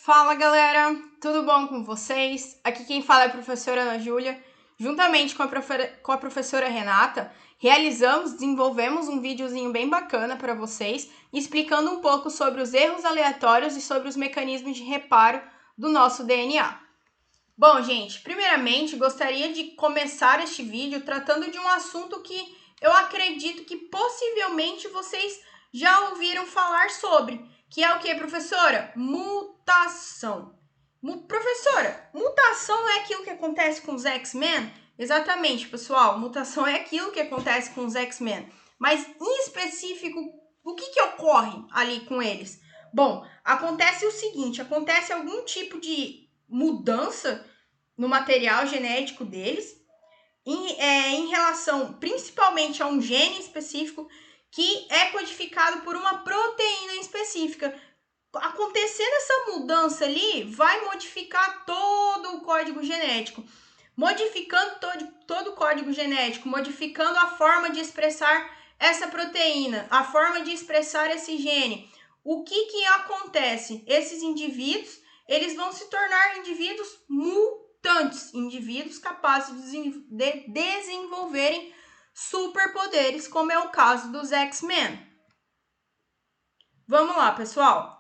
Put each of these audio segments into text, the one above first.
Fala galera, tudo bom com vocês? Aqui quem fala é a professora Ana Júlia. Juntamente com a professora Renata, desenvolvemos um videozinho bem bacana para vocês, explicando um pouco sobre os erros aleatórios e sobre os mecanismos de reparo do nosso DNA. Bom, gente, primeiramente gostaria de começar este vídeo tratando de um assunto que eu acredito que possivelmente vocês já ouviram falar sobre, que é o que, professora? Mutação. Professora, mutação é aquilo que acontece com os X-Men? Exatamente, pessoal, mutação é aquilo que acontece com os X-Men. Mas, em específico, o que ocorre ali com eles? Bom, acontece o seguinte, acontece algum tipo de mudança no material genético deles, em relação principalmente a um gene específico que é codificado por uma proteína específica. Acontecendo essa mudança ali, vai modificar todo o código genético. Modificando todo o código genético, modificando a forma de expressar essa proteína, a forma de expressar esse gene. O que acontece? Esses indivíduos, eles vão se tornar indivíduos mutantes, indivíduos capazes de desenvolverem superpoderes, como é o caso dos X-Men. Vamos lá, pessoal.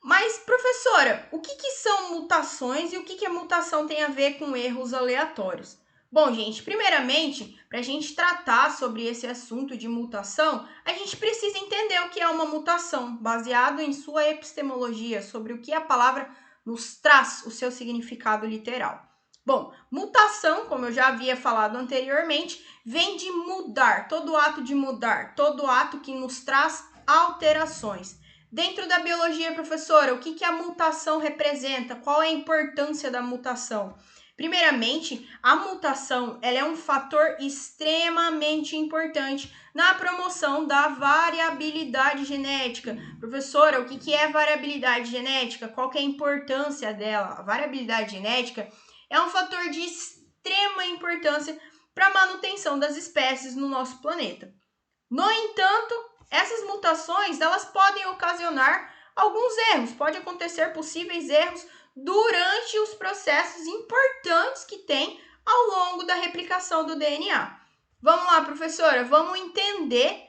Mas, professora, o que são mutações e o que a mutação tem a ver com erros aleatórios? Bom, gente, primeiramente, para a gente tratar sobre esse assunto de mutação, a gente precisa entender o que é uma mutação, baseado em sua epistemologia, sobre o que a palavra nos traz o seu significado literal. Bom, mutação, como eu já havia falado anteriormente, vem de mudar, todo ato de mudar, todo ato que nos traz alterações. Dentro da biologia, professora, o que a mutação representa? Qual é a importância da mutação? Primeiramente, a mutação ela é um fator extremamente importante na promoção da variabilidade genética. Professora, o que é variabilidade genética? Qual que é a importância dela? A variabilidade genética é um fator de extrema importância para a manutenção das espécies no nosso planeta. No entanto, essas mutações elas podem ocasionar alguns erros, pode acontecer possíveis erros durante os processos importantes que tem ao longo da replicação do DNA. Vamos lá, professora, vamos entender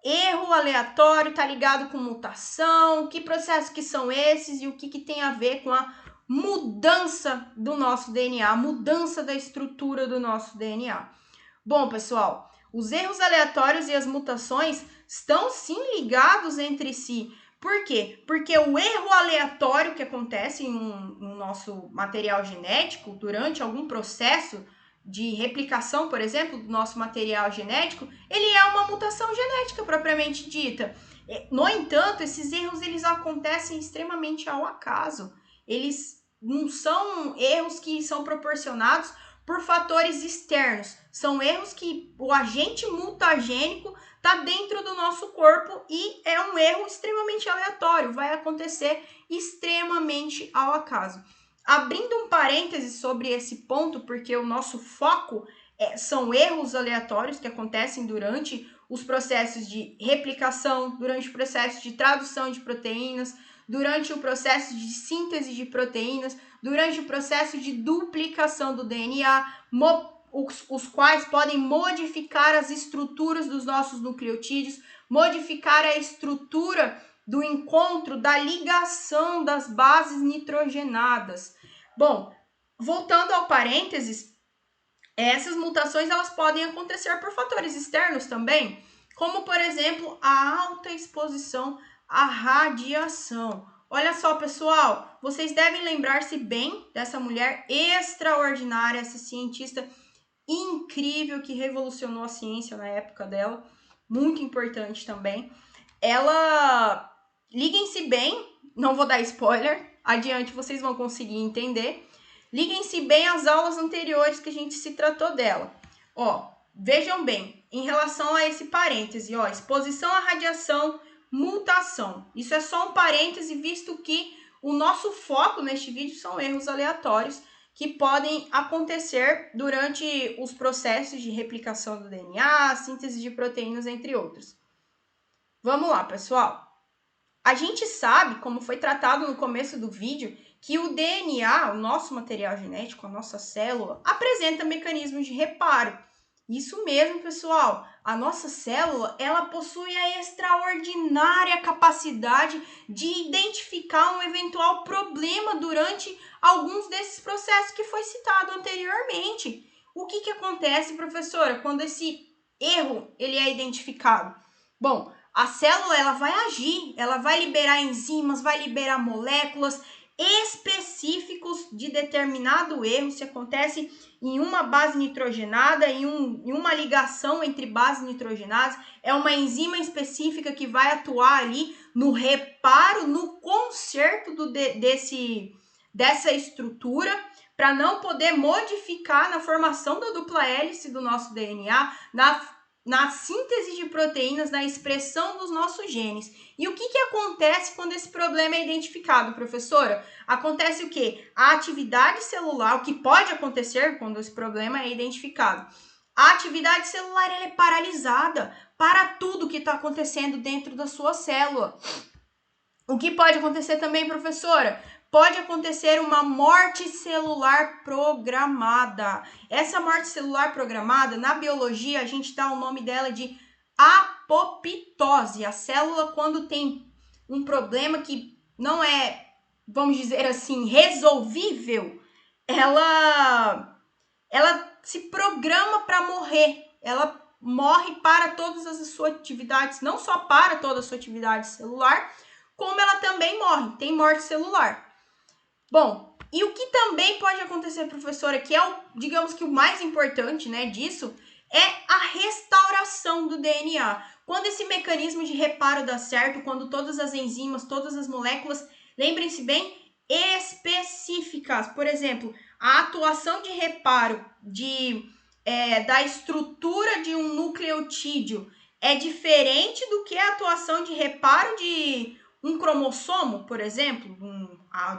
erro aleatório, tá ligado com mutação, que processos que são esses e o que tem a ver com a mudança do nosso DNA, a mudança da estrutura do nosso DNA. Bom, pessoal, os erros aleatórios e as mutações estão sim ligados entre si. Por quê? Porque o erro aleatório que acontece no nosso material genético, durante algum processo de replicação, por exemplo, do nosso material genético, ele é uma mutação genética propriamente dita. No entanto, esses erros eles acontecem extremamente ao acaso. Eles não são erros que são proporcionados por fatores externos. São erros que o agente mutagênico está dentro do nosso corpo e é um erro extremamente aleatório, vai acontecer extremamente ao acaso. Abrindo um parêntese sobre esse ponto, porque o nosso foco são erros aleatórios que acontecem durante os processos de replicação, durante o processo de tradução de proteínas, durante o processo de síntese de proteínas, durante o processo de duplicação do DNA, os quais podem modificar as estruturas dos nossos nucleotídeos, modificar a estrutura do encontro, da ligação das bases nitrogenadas. Bom, voltando ao parênteses, essas mutações elas podem acontecer por fatores externos também, como, por exemplo, a alta exposição à radiação. Olha só, pessoal, vocês devem lembrar-se bem dessa mulher extraordinária, essa cientista incrível que revolucionou a ciência na época dela, muito importante também. Ela, liguem-se bem, não vou dar spoiler, adiante vocês vão conseguir entender. Liguem-se bem às aulas anteriores que a gente se tratou dela. Ó, vejam bem, em relação a esse parêntese, ó, exposição à radiação, mutação. Isso é só um parêntese, visto que o nosso foco neste vídeo são erros aleatórios que podem acontecer durante os processos de replicação do DNA, síntese de proteínas, entre outros. Vamos lá, pessoal. A gente sabe, como foi tratado no começo do vídeo, que o DNA, o nosso material genético, a nossa célula, apresenta mecanismos de reparo. Isso mesmo, pessoal. A nossa célula, ela possui a extraordinária capacidade de identificar um eventual problema durante alguns desses processos que foi citado anteriormente. O que acontece, professora, quando esse erro ele é identificado? Bom, a célula ela vai agir, ela vai liberar enzimas, vai liberar moléculas específicos de determinado erro, se acontece em uma base nitrogenada, em uma ligação entre bases nitrogenadas, é uma enzima específica que vai atuar ali no reparo, no conserto dessa estrutura, para não poder modificar na formação da dupla hélice do nosso DNA, na síntese de proteínas, na expressão dos nossos genes. E o que acontece quando esse problema é identificado, professora? Acontece o quê? A atividade celular, o que pode acontecer quando esse problema é identificado? A atividade celular ela é paralisada para tudo que está acontecendo dentro da sua célula. O que pode acontecer também, professora? Pode acontecer uma morte celular programada. Essa morte celular programada, na biologia, a gente dá o nome dela de apoptose. A célula, quando tem um problema que não é, vamos dizer assim, resolvível, ela se programa para morrer. Ela morre para todas as suas atividades, não só para toda a sua atividade celular, como ela também morre, tem morte celular. Bom, e o que também pode acontecer, professora, que é digamos que o mais importante, né, disso, é a restauração do DNA. Quando esse mecanismo de reparo dá certo, quando todas as enzimas, todas as moléculas, lembrem-se bem, específicas, por exemplo, a atuação de reparo da estrutura de um nucleotídeo é diferente do que a atuação de reparo de um cromossomo, por exemplo,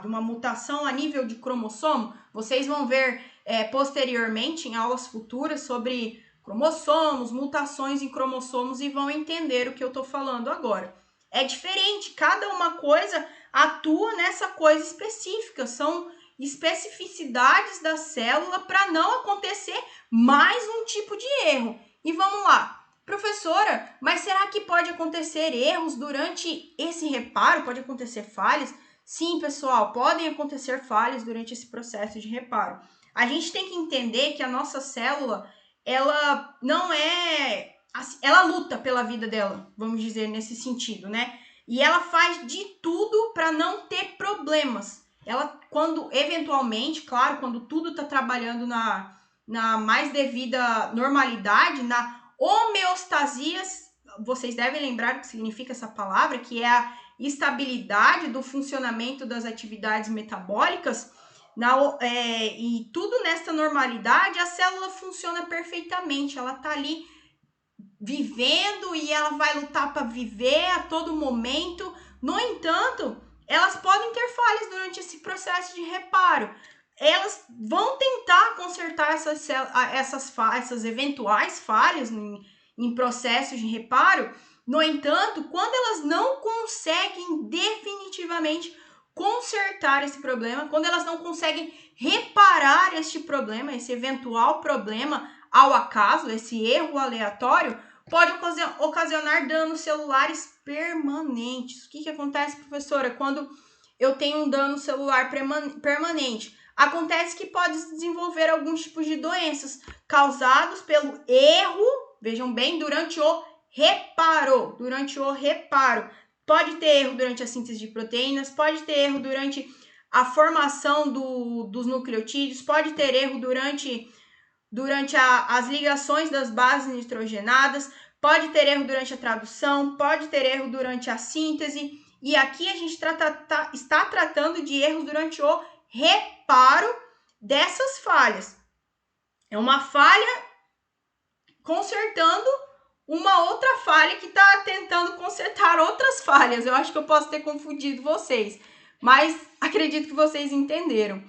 de uma mutação a nível de cromossomo. Vocês vão ver posteriormente em aulas futuras sobre cromossomos, mutações em cromossomos e vão entender o que eu estou falando agora. É diferente, cada uma coisa atua nessa coisa específica, são especificidades da célula para não acontecer mais um tipo de erro. E vamos lá. Professora, mas será que pode acontecer erros durante esse reparo? Pode acontecer falhas? Sim, pessoal, podem acontecer falhas durante esse processo de reparo. A gente tem que entender que a nossa célula, ela não é... Ela luta pela vida dela, vamos dizer nesse sentido, né? E ela faz de tudo para não ter problemas. Ela, quando eventualmente, claro, quando tudo está trabalhando na mais devida normalidade, na homeostasia, vocês devem lembrar o que significa essa palavra, que é a estabilidade do funcionamento das atividades metabólicas, e tudo nessa normalidade, a célula funciona perfeitamente, ela está ali vivendo e ela vai lutar para viver a todo momento. No entanto, elas podem ter falhas durante esse processo de reparo. Elas vão tentar consertar essas eventuais falhas em processos de reparo. No entanto, quando elas não conseguem definitivamente consertar esse problema, quando elas não conseguem reparar este problema, esse eventual problema ao acaso, esse erro aleatório, pode ocasionar danos celulares permanentes. O que acontece, professora, quando eu tenho um dano celular permanente? Acontece que pode desenvolver alguns tipos de doenças causados pelo erro, vejam bem, durante o reparo. Pode ter erro durante a síntese de proteínas, pode ter erro durante a formação dos nucleotídeos, pode ter erro durante as ligações das bases nitrogenadas, pode ter erro durante a tradução, pode ter erro durante a síntese. E aqui a gente está tratando de erros durante o reparo dessas falhas. É uma falha consertando uma outra falha que está tentando consertar outras falhas. Eu acho que eu posso ter confundido vocês, mas acredito que vocês entenderam.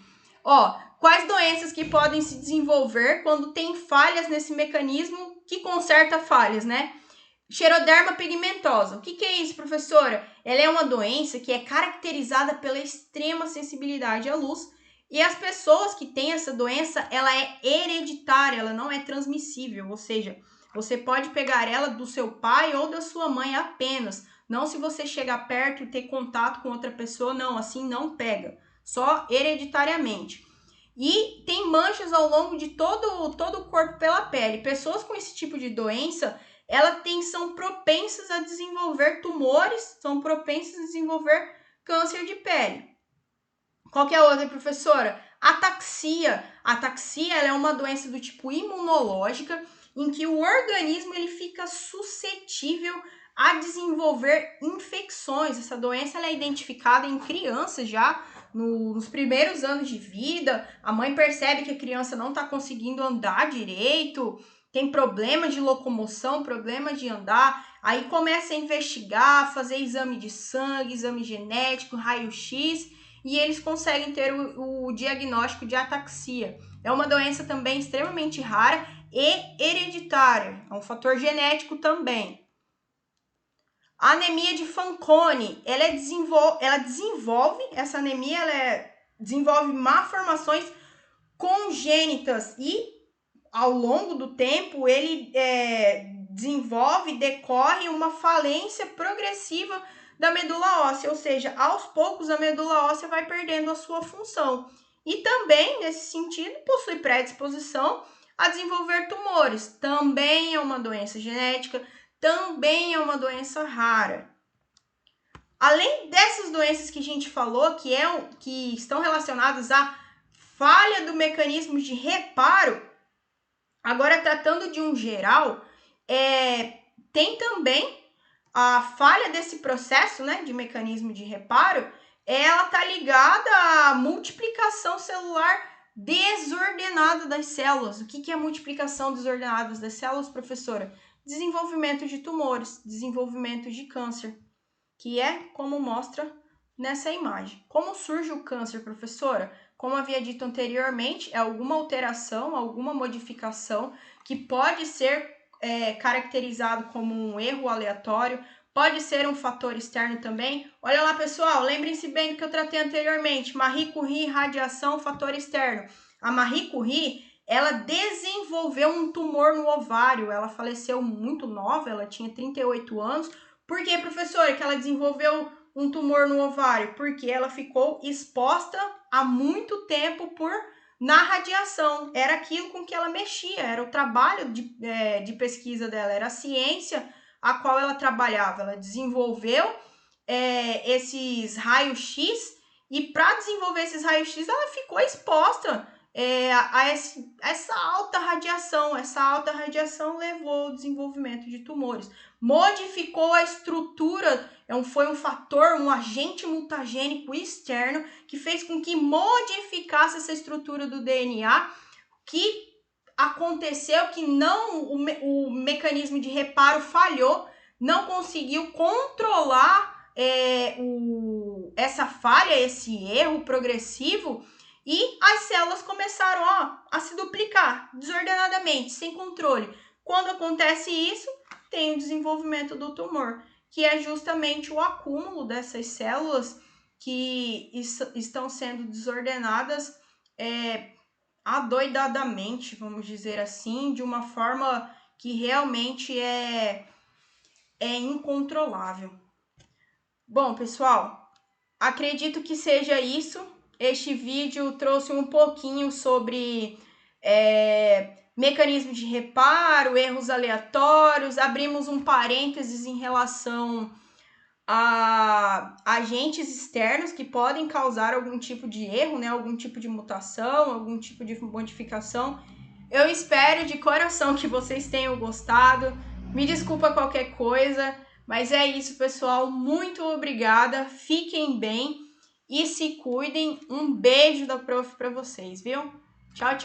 Quais doenças que podem se desenvolver quando tem falhas nesse mecanismo que conserta falhas, né? Xeroderma pigmentosa. O que é isso, professora? Ela é uma doença que é caracterizada pela extrema sensibilidade à luz e as pessoas que têm essa doença, ela é hereditária, ela não é transmissível, ou seja, você pode pegar ela do seu pai ou da sua mãe apenas, não se você chegar perto e ter contato com outra pessoa, não, assim não pega, só hereditariamente. E tem manchas ao longo de todo o corpo pela pele. Pessoas com esse tipo de doença, são propensas a desenvolver tumores, são propensas a desenvolver câncer de pele. Qual que é a outra, professora? Ataxia. Ataxia ela é uma doença do tipo imunológica, em que o organismo ele fica suscetível a desenvolver infecções. Essa doença ela é identificada em crianças já, nos primeiros anos de vida. A mãe percebe que a criança não está conseguindo andar direito, tem problema de locomoção, problema de andar, aí começa a investigar, fazer exame de sangue, exame genético, raio-x, e eles conseguem ter o diagnóstico de ataxia. É uma doença também extremamente rara e hereditária, é um fator genético também. A anemia de Fanconi, essa anemia desenvolve malformações congênitas e ao longo do tempo ele decorre uma falência progressiva da medula óssea, ou seja, aos poucos a medula óssea vai perdendo a sua função. E também, nesse sentido, possui predisposição a desenvolver tumores. Também é uma doença genética, também é uma doença rara. Além dessas doenças que a gente falou, que estão relacionadas à falha do mecanismo de reparo, agora tratando de um geral, tem também a falha desse processo, né, de mecanismo de reparo, ela está ligada à multiplicação celular desordenada das células. O que é a multiplicação desordenada das células, professora? Desenvolvimento de tumores, desenvolvimento de câncer, que é como mostra nessa imagem. Como surge o câncer, professora? Como havia dito anteriormente, é alguma alteração, alguma modificação que pode ser caracterizado como um erro aleatório, pode ser um fator externo também. Olha lá, pessoal, lembrem-se bem do que eu tratei anteriormente, Marie Curie, radiação, fator externo. A Marie Curie, ela desenvolveu um tumor no ovário, ela faleceu muito nova, ela tinha 38 anos. Por que, professora, que ela desenvolveu um tumor no ovário? Porque ela ficou exposta há muito tempo na radiação, era aquilo com que ela mexia, era o trabalho de pesquisa dela, era a ciência a qual ela trabalhava. Ela desenvolveu esses raios-x e para desenvolver esses raios-x ela ficou exposta a essa alta radiação. Essa alta radiação levou ao desenvolvimento de tumores, modificou a estrutura, foi um fator, um agente mutagênico externo que fez com que modificasse essa estrutura do DNA, que aconteceu que o mecanismo de reparo falhou, não conseguiu controlar essa falha, esse erro progressivo, e as células começaram a se duplicar desordenadamente, sem controle. Quando acontece isso, tem o desenvolvimento do tumor, que é justamente o acúmulo dessas células que estão sendo desordenadas adoidadamente, vamos dizer assim, de uma forma que realmente é incontrolável. Bom, pessoal, acredito que seja isso. Este vídeo trouxe um pouquinho sobre mecanismo de reparo, erros aleatórios, abrimos um parênteses em relação a agentes externos que podem causar algum tipo de erro, né? Algum tipo de mutação, algum tipo de modificação. Eu espero de coração que vocês tenham gostado. Me desculpa qualquer coisa, mas é isso, pessoal. Muito obrigada, fiquem bem e se cuidem. Um beijo da prof para vocês, viu? Tchau, tchau.